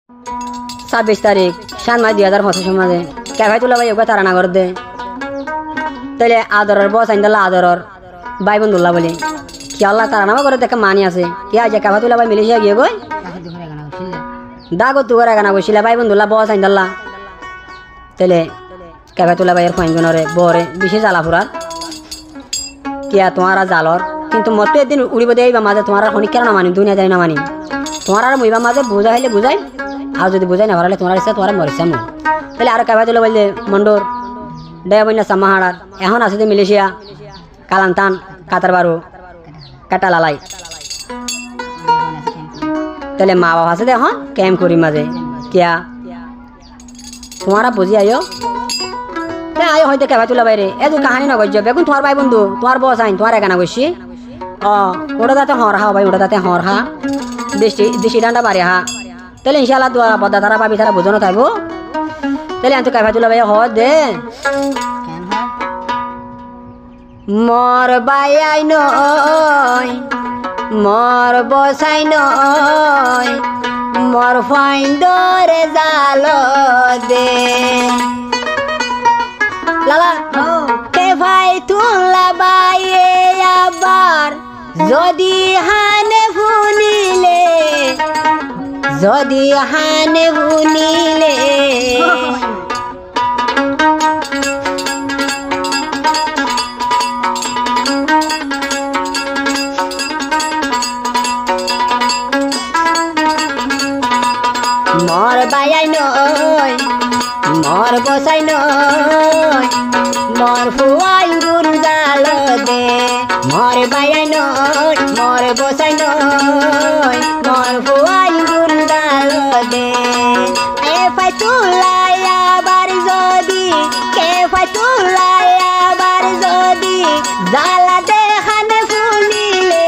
26 তারিখ 7 মাস 2025 মাঝে কেভাই তুলা ভাই ওকে তারা না করে দে তাইলে আদরের বস আইন দিল্লা আদরর ভাই বন্ধুল্লাহ বলি কি আল্লাহ তারা নামা করে দেখে মানি আছে কি আছে কেভাই তুলা ভাই মিলিশিয়া গিয়ে গই দাগো তু করে গানা বসিলা ভাই বন্ধুল্লাহ বস আইন দিল্লা তাইলে কেভাই তুলা ভাইয়ের ফাইনজনরে বরে বিশেষ জ্বালাফুরার কিয়া তোমার জালর কিন্তু মতো একদিন উড়িব দেবা মাঝে তোমার খনি কেন না মানি দুনিয়া যাই না মানি তোমার আর মইবা মাঝে বুঝা হইলে বুঝাই আর যদি বুঝাই না পারলে তোমার ইচ্ছা তোমার মরিছে মই তাহলে আর কেভাই তুলা বললে মন্ডর দেয়া বন্যা সামাহাড়ার এখন আছে যে মিলেশিয়া কালান্তান কাতার বারু কাটা লালাই তাহলে মা বাবা আছে এখন ক্যাম্প করি মাঝে কিয়া তোমারা বুঝি আইও আয় হয়তো কেভাই তুলা বাইরে এত কাহানি নগজ বেগুন তোমার ভাই বন্ধু তোমার বস আইন তোমার একানা বসছি ওটা তাতে হর হা ভাই ওটা তাতে হর হা দেশি ডান্ডা বাড়ি হা তাহলে ইনশাল্লাহ দোয়া পদ্মা তারা পাবি তারা বোঝানো থাকবো তাহলে আমি তো কেভাই তুলা ভাই হ দে মর বাই আই নয় মর বসাই নয় মর ফাইন দরে জাল দে লালা কেভাই তুলা বাইয়ে আবার যদি হানে ভুনিলে মর বাই নয় মর বসাই নয় মর ফুয়াই গুরু জাল দে মর বাই নয় মর বসাই নয় মর ফুয়াই গুরু জাল দে কেফাই তুলাই আবার যদি কেফাই তুলাই আবার যদি জালা দেখানে ফুলিলে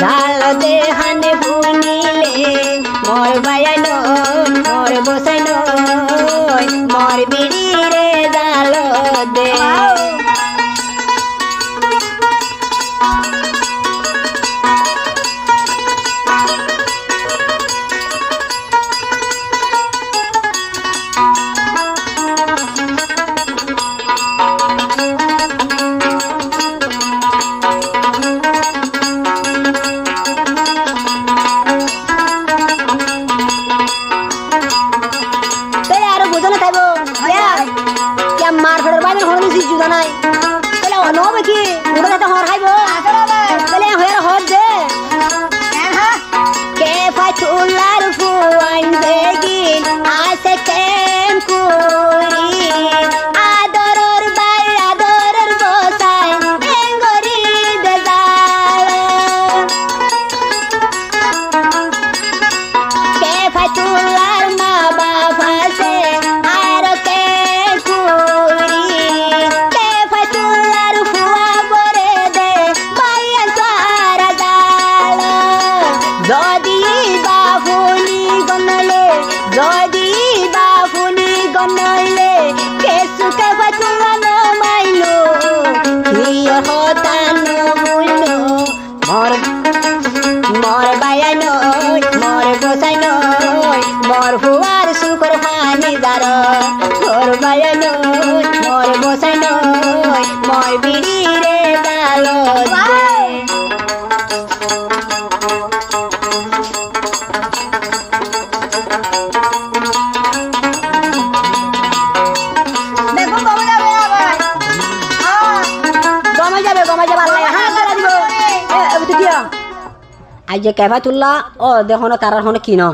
জাল দেখানে ফুলিলে মর বাই নয় মর বসাই নয় মর বিড়ি রে জাল দে আজ কেভাই তুললা ও দেখো না তার হন কিনো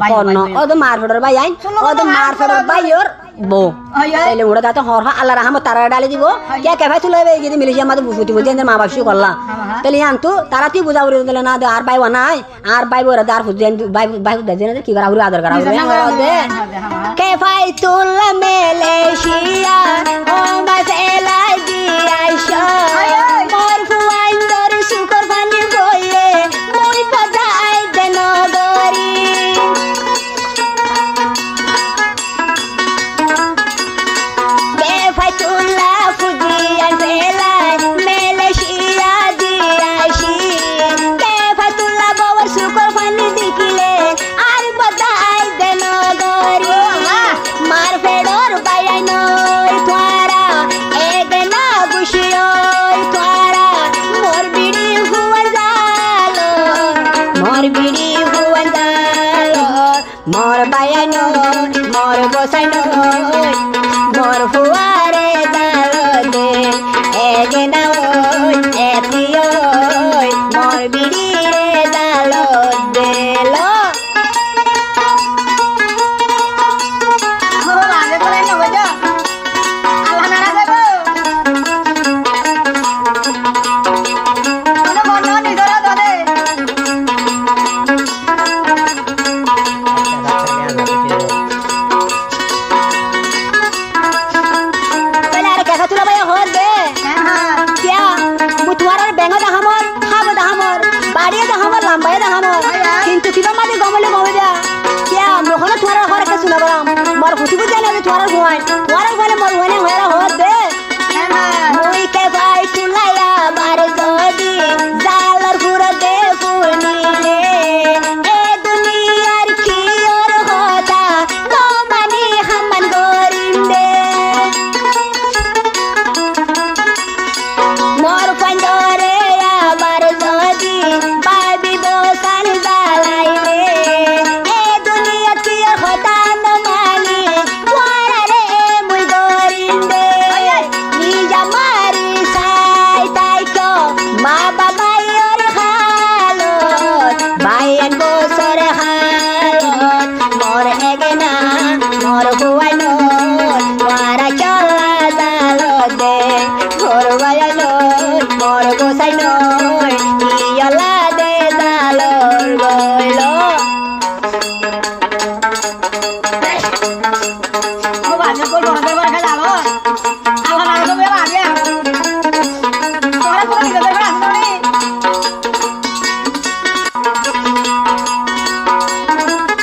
পন্ন ও তো মারফেডর ভাই আইন ও তো মারফেডর ভাই ওর বো তাইলে ওটা দাতে হর আল্লাহ রহমত তারা ডালি দিব কে কেভাই তুলবে যদি মিলিশিয়া মাঝে বুঝুতি বুঝি মা বাসু করলা তাহলে আনতু তারা তুই বুঝা উড়ে দিলে না আর ভাই নাই আর ভাই ওরা দার ফুজ ভাই ভাই দেন কি করা উড়ে আদর করা দে কেভাই তুললা মেলেশিয়া ও ভাই ফেলাই দি আইসা মোর ফুয়াইন দর সুকর পানি বইয়ে মই পদাই দেন গরি কেভাই তুললা ফুজিয়া ফেলাই মেলেশিয়া দি আইসি কেভাই তুললা বউর সুকর পানি দিকিলে আর পদাই দেন মোর বায়া নয় মোর বসাই নয় মোর ফুয়ারে জাল দে এগে না ওই এতি ওই মোর বিড়ি রে জাল দে লো কিন্তু কিবা মাঝে গমলে গমে দেয়া কিয়া মোহন তোমার ঘরে কে শুনাবাম মোর খুশি বুঝে না তোমার ঘুমাই তোমার ঘরে মোর ঘরে হয়ে হত দে মুই কে ভাই তুলাইয়া বার যদি জালর পুরো দে ফুনিলে এ দুনিয়ার কি ওর হতা নো মানি হামান গরিন্দে মোর পন্দরে আবার যদি বাবি বসান জালাইলে এ দুনিয়া কি হতা না মানি তোরারে মুই গরিন্দে নিজা মারি সাই তাই কো মা বাবাই ওর হালত বাইন বছর হালত মোর এগে না মোর হুয়াই নয় তোরা চলা জাল দে মোর বায়া নয় মোর গোসাই নয় ইয়লা দে জালর গইল ও বাজে কল বড় করে রাখা যালো আল্লাহ না তো বেলা আগে তোরা কোন দিকে যাবে আসলে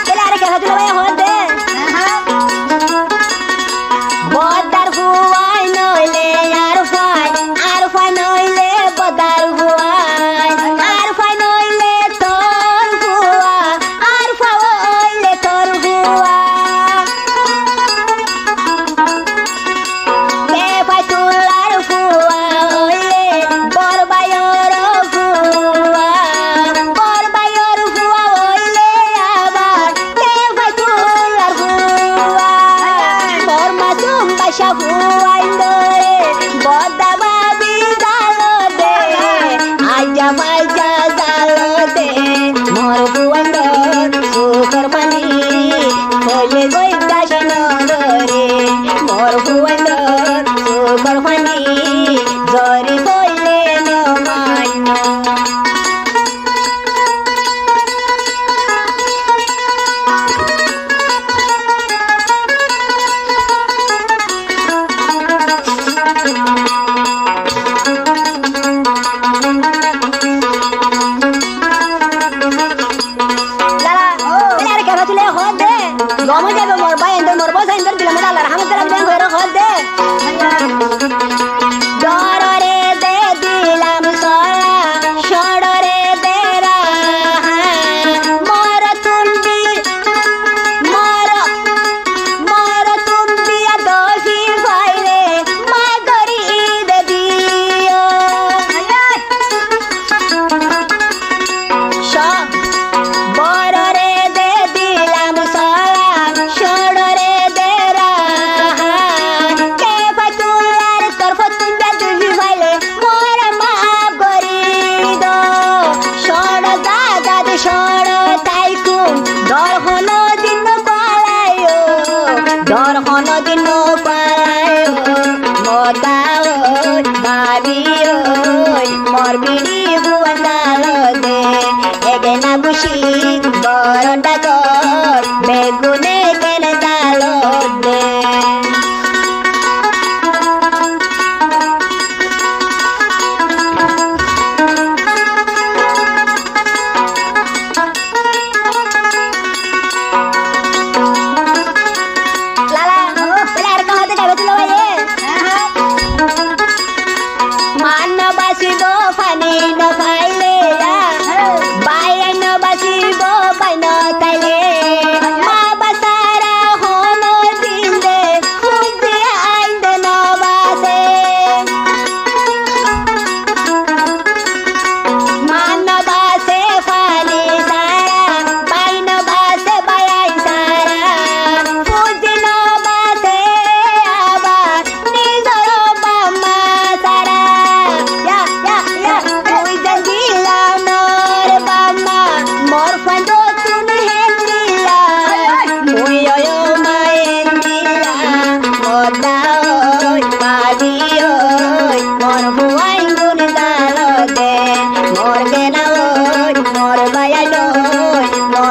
তেলে আরে কেন তুই ভাই হত দে বদার হুয়াই নইলে আর ফাই নইলে বদার হুয়াই আর ফাই নইলে তোর হুয়া আর ফাইলে তোর হুয়া কে ভাই তুলার হুয়া হইলে বরবায়র হুয়া বরবায়র হুয়া হইলে আবার কে ভাই তুলার হুয়া মোর মাসুম বাসা হুয়াই দরে বদা বাবি জাল দে আজা বাইজা জাল দে মোর হুয়াই দর সুকর পানি হইলে গই দাস নরে মোর হুয়াই দর সুকর পানি জরি হইলে নমান্য গমে যাবে মোর ভাই এন্ডর মোর বস এন্ডর দিলাম আল্লাহ রহমত রাখ দেন ঘরে ঘর দে ডরে দে দিলাম সরা সড়রে দে রাহা মোর তুম্বি দোষী ভাইরে মা গরি দে দিও বড়রে দে দিলাম সরা সড়রে দে রাহা কে ফাতুলার তরফ তুম্বে দুই ভাইলে মোর মাফ করি দো সড় দাদা দে সড় তাইকুম দর হলো দিন পালায়ো দর হলো দিন পালায়ো মোদা ওই ভাবি ওই মোর বিড়ি হুয়ান জাল দে এগে না বুঝি বড়টা কর বেগুনে কেন জাল দে লালা পেলে আর কাহাতে যাবে তুলো ভাইয়ে মানবাসী গো ফানি ন পাইলে বাইরে ন বাসিব পাই ন তাইলে মা বাসারা হন দিন দে খুঁজে আইন দে ন বাসে মানবাসে ফানি সারা বাই ন বাসে বাই আইন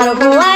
আমার বুয়াই